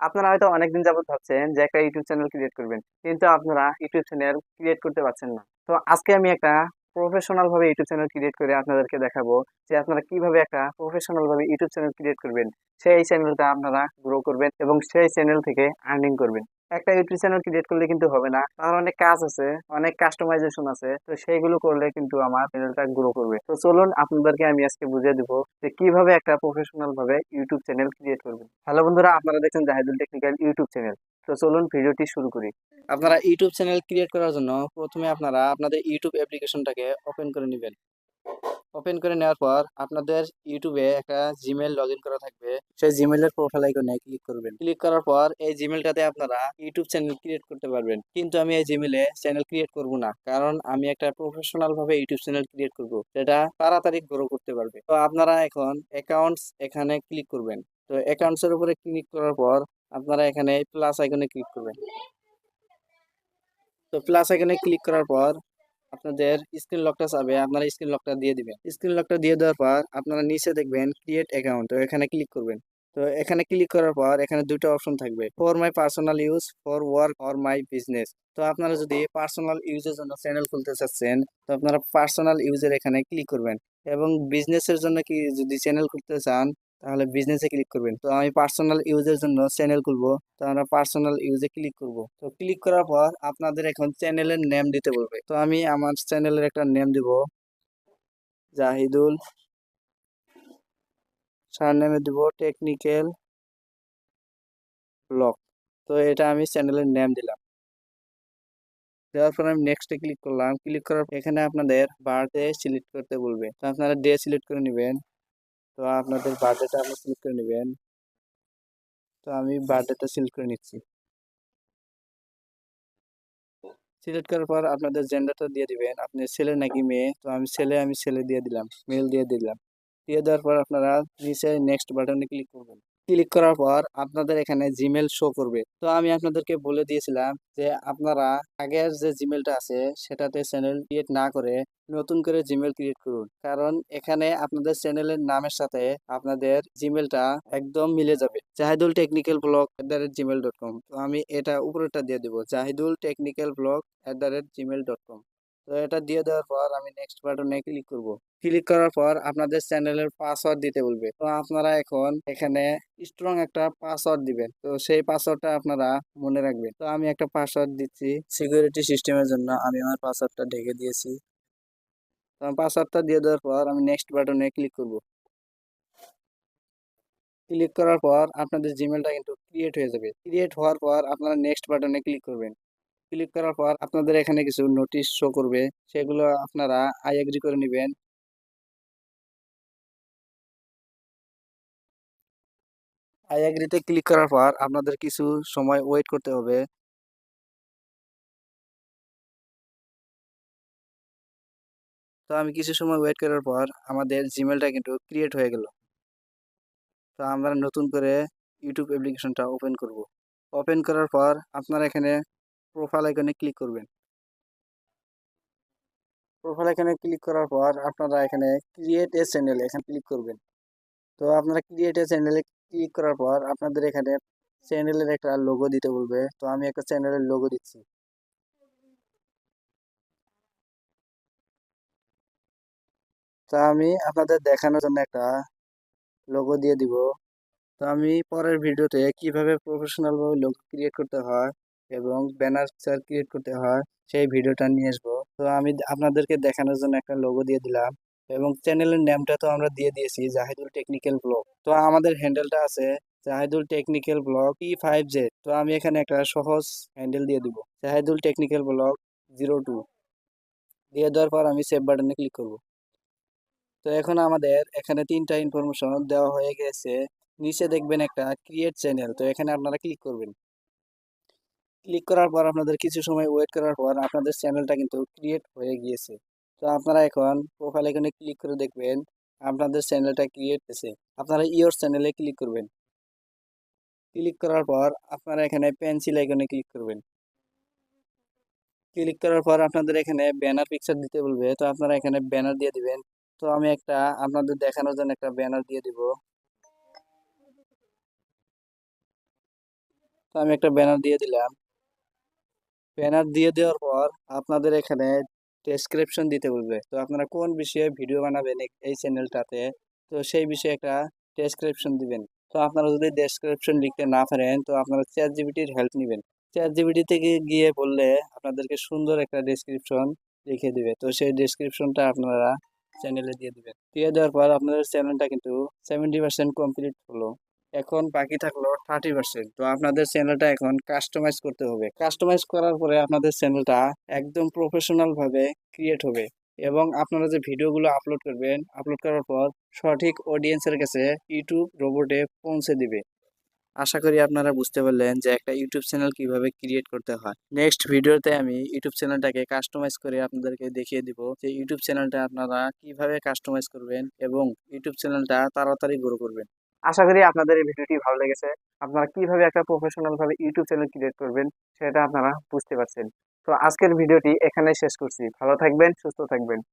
আপনারা হয়তো অনেকদিন যাবত ভাবছেন যে একটা ইউটিউব চ্যানেল ক্রিয়েট করবেন, কিন্তু আপনারা ইউটিউব চ্যানেল ক্রিয়েট করতে পারছেন না। তো আজকে আমি একটা প্রফেশনাল ভাবে ইউটিউব চ্যানেল ক্রিয়েট করে আপনাদেরকে দেখাবো যে আপনারা কিভাবে একটা প্রফেশনাল ভাবে ইউটিউব চ্যানেল ক্রিয়েট করবেন, সেই চ্যানেলটা আপনারা গ্রো করবেন এবং সেই চ্যানেল থেকে আর্নিং করবেন। একটা ইউটিউব চ্যানেল ক্রিয়েট করলে কিন্তু হবে না, তার অনেক কাজ আছে, অনেক কাস্টমাইজেশন আছে। তো সেইগুলো করলে কিন্তু আমার চ্যানেলটা গ্রো করবে। তো চলুন আপনাদেরকে আমি আজকে বুঝিয়ে দিব যে কিভাবে একটা প্রফেশনাল ভাবে ইউটিউব চ্যানেল ক্রিয়েট করবেন। হ্যালো বন্ধুরা, আপনারা দেখছেন জাহিদুল টেকনিক্যাল ইউটিউব চ্যানেল। তো চলুন ভিডিওটি শুরু করি। আপনারা ইউটিউব চ্যানেল ক্রিয়েট করার জন্য প্রথমে আপনারা আপনাদের ইউটিউব অ্যাপ্লিকেশনটাকে ওপেন করে নেবেন। ওপেন করে নেওয়ার পর আপনাদের ইউটিউবে একটা জিমেল লগ ইন করা থাকবে। সেই জিমেলের প্রোফাইল আইকনে ক্লিক করবেন। ক্লিক করার পর এই জিমেলটাতে আপনারা ইউটিউব চ্যানেল ক্রিয়েট করতে পারবেন। কিন্তু আমি এই জিমেলে চ্যানেল ক্রিয়েট করব না, কারণ আমি একটা প্রফেশনাল ভাবে ইউটিউব চ্যানেল ক্রিয়েট করব, যেটা তাড়াতাড়ি গ্রো করতে পারবে। তো আপনারা এখন অ্যাকাউন্টস এখানে ক্লিক করবেন। তো অ্যাকাউন্টস এর উপরে ক্লিক করার পর আপনারা এখানে প্লাস আইকনে ক্লিক করবেন। তো প্লাস আইকনে ক্লিক করার পর আপনাদের স্ক্রিন লকটা চাবে, আপনারা স্ক্রিন লকটা দিয়ে দিবেন। স্ক্রিন লকটা দিয়ে দেওয়ার পর আপনারা নিচে দেখবেন ক্রিয়েট অ্যাকাউন্ট, তো এখানে ক্লিক করবেন। তো এখানে ক্লিক করার পর এখানে দুটো অপশন থাকবে, for my personal use, for work or my business. তো আপনারা যদি পার্সোনাল ইউজের জন্য চ্যানেল খুলতে চাচ্ছেন, তো আপনারা পার্সোনাল ইউজের এখানে ক্লিক করবেন। এবং বিজনেসের জন্য কি যদি চ্যানেল খুলতে চান, তাহলে বিজনেসে ক্লিক করবেন। তো আমি পার্সোনাল ইউজের জন্য চ্যানেল খুলবো, তো আমরা পার্সোনাল ইউজে ক্লিক করব। তো ক্লিক করার পর আপনাদের এখন চ্যানেলের নেম দিতে বলবে। তো আমি আমার চ্যানেলের একটা নেম দিব, জাহিদুল। সারনেমে দিব টেকনিক্যাল ব্লগ। তো এটা আমি চ্যানেলের নেম দিলাম। দেওয়ার পর আমি নেক্সটে ক্লিক করলাম। ক্লিক করার পর এখানে আপনাদের বার্থডে সিলেক্ট করতে বলবে, তো আপনারা ডে সিলেক্ট করে নেবেন। তো আপনাদের বার্থডেটা আপনি সিলেক্ট করে নেবেন। তো আমি বার্থডেটা সিলেক্ট করে নিচ্ছি। সিলেক্ট করার পর আপনাদের জেন্ডারটা দিয়ে দিবেন, আপনি ছেলে নাকি মেয়ে। তো আমি ছেলে দিয়ে দিলাম, মেল দিয়ে দিলাম। দিয়ে দেওয়ার পর আপনারা নিচে নেক্সট বাটনে ক্লিক করবেন। ক্লিক করার পর আপনাদের এখানে জিমেল শো করবে। তো আমি আপনাদেরকে বলে দিয়েছিলাম যে আপনারা আগের যে জিমেলটা আছে সেটাতে চ্যানেল ক্রিয়েট না করে নতুন করে জিমেল ক্রিয়েট করুন, কারণ এখানে আপনাদের চ্যানেলের নামের সাথে আপনাদের জিমেলটা একদম মিলে যাবে, jahidultechnicalblog@gmail.com। তো আমি এটা উপরেটা দিয়ে দেবো, jahidultechnicalblog@gmail.com। তো এটা দিয়ে দেওয়ার পর আমি নেক্সট বাটনে ক্লিক করব। ক্লিক করার পর আপনাদের চ্যানেলের পাসওয়ার্ড দিতে বলবে। তো আপনারা এখন এখানে স্ট্রং একটা পাসওয়ার্ড দিবেন। তো সেই পাসওয়ার্ডটা আপনারা মনে রাখবেন। তো আমি একটা পাসওয়ার্ড দিচ্ছি সিকিউরিটি সিস্টেমের জন্য, আমি আমার পাসওয়ার্ডটা ঢেকে দিয়েছি। তো আমি পাসওয়ার্ডটা দিয়ে দেওয়ার পর আমি নেক্সট বাটনে ক্লিক করব। ক্লিক করার পর আপনাদের জিমেলটা কিন্তু ক্রিয়েট হয়ে যাবে। ক্রিয়েট হওয়ার পর আপনারা নেক্সট বাটনে ক্লিক করবেন। ক্লিক করার পর আপনাদের এখানে কিছু নোটিশ শো করবে, সেগুলো আপনারা আই এগ্রি করে নেবেন। আই এগ্রিতে ক্লিক করার পর আপনাদের কিছু সময় ওয়েট করতে হবে। তো আমি কিছু সময় ওয়েট করার পর আমাদের জিমেলটা কিন্তু ক্রিয়েট হয়ে গেল। তো আমরা নতুন করে ইউটিউব অ্যাপ্লিকেশনটা ওপেন করব। ওপেন করার পর আপনারা এখানে প্রোফাইল আইকনে ক্লিক করবেন। প্রোফাইল আইকনে ক্লিক করার পর আপনারা এখানে ক্রিয়েট এ চ্যানেল এখানে ক্লিক করবেন। তো আপনারা ক্রিয়েট এ চ্যানেলে ক্লিক করার পর আপনাদের এখানে চ্যানেলের একটা লোগো দিতে বলবে। তো আমি একটা চ্যানেলের লোগো দিচ্ছি। তো আমি আপনাদের দেখানোর জন্য একটা লোগো দিয়ে দিব। তো আমি পরের ভিডিওতে কিভাবে প্রফেশনাল ভাবে লোগো ক্রিয়েট করতে হয় এবং ব্যানার ক্রিয়েট করতে হয় সেই ভিডিওটা নিয়ে আসবো। তো আমি আপনাদেরকে দেখানোর জন্য একটা লোগো দিয়ে দিলাম এবং চ্যানেলের নামটা তো আমরা দিয়ে দিয়েছি, জাহিদুল টেকনিক্যাল ব্লগ। তো আমাদের হ্যান্ডেলটা আছে জাহিদুল টেকনিক্যাল ব্লগ P5Z। তো আমি এখানে একটা সহজ হ্যান্ডেল দিয়ে দিব, জাহিদুল টেকনিক্যাল ব্লগ 02। দিয়ে দেওয়ার পর আমি সেভ বাটনে ক্লিক করব। তো এখন আমাদের এখানে তিনটা ইনফরমেশন দেওয়া হয়ে গেছে। নিচে দেখবেন একটা ক্রিয়েট চ্যানেল, তো এখানে আপনারা ক্লিক করবেন। ক্লিক করার পর আপনাদের কিছু সময় ওয়েট করার পর আপনাদের চ্যানেলটা কিন্তু ক্রিয়েট হয়ে গিয়েছে। তো আপনারা এখন প্রোফাইল এখানে ক্লিক করে দেখবেন আপনাদের চ্যানেলটা ক্রিয়েট হয়েছে। আপনারা ইওর চ্যানেলে ক্লিক করবেন। ক্লিক করার পর আপনারা এখানে পেন্সিল আইকনে ক্লিক করবেন। ক্লিক করার পর আপনাদের এখানে ব্যানার পিকচার দিতে বলবে, তো আপনারা এখানে ব্যানার দিয়ে দিবেন। তো আমি একটা আপনাদের দেখানোর জন্য একটা ব্যানার দিয়ে দিব। তো আমি একটা ব্যানার দিয়ে দিলাম। ব্যানার দিয়ে দেওয়ার পর আপনাদের এখানে ডেসক্রিপশন দিতে বলবে। তো আপনারা কোন বিষয়ে ভিডিও বানাবেন এই চ্যানেলটাতে, তো সেই বিষয়ে একটা ডেসক্রিপশন দিবেন। তো আপনারা যদি ডেসক্রিপশন লিখতে না পারেন তো আপনারা চ্যাট জিপিটির হেল্প নেবেন। চ্যাট জিপিটি থেকে গিয়ে বললে আপনাদেরকে সুন্দর একটা ডেসক্রিপশন লিখে দিবে। তো সেই ডেসক্রিপশনটা আপনারা চ্যানেলে দিয়ে দিবেন। দিয়ে দেওয়ার পর আপনাদের চ্যানেলটা কিন্তু 70% কমপ্লিট হলো। এখন বাকি থাকলো 30%। তো আপনাদের চ্যানেলটা এখন কাস্টমাইজ করতে হবে। কাস্টমাইজ করার পরে আপনাদের চ্যানেলটা একদম প্রফেশনাল ভাবে ক্রিয়েট হবে এবং আপনারা যে ভিডিওগুলো আপলোড করবেন, আপলোড করার পর সঠিক অডিয়েন্সের কাছে ইউটিউব রোবটে পৌঁছে দিবে। আশা করি আপনারা বুঝতে পারলেন যে একটা ইউটিউব চ্যানেল কিভাবে ক্রিয়েট করতে হয়। নেক্সট ভিডিওতে আমি ইউটিউব চ্যানেলটাকে কাস্টমাইজ করে আপনাদেরকে দেখিয়ে দিব যে ইউটিউব চ্যানেলটা আপনারা কিভাবে কাস্টমাইজ করবেন এবং ইউটিউব চ্যানেলটা তাড়াতাড়ি গ্রো করবেন। আশা করি আপনাদের এই ভিডিওটি ভালো লেগেছে। আপনারা কিভাবে একটা প্রফেশনাল ভাবে ইউটিউব চ্যানেল ক্রিয়েট করবেন সেটা আপনারা বুঝতে পারছেন। তো আজকের ভিডিওটি এখানে শেষ করছি। ভালো থাকবেন, সুস্থ থাকবেন।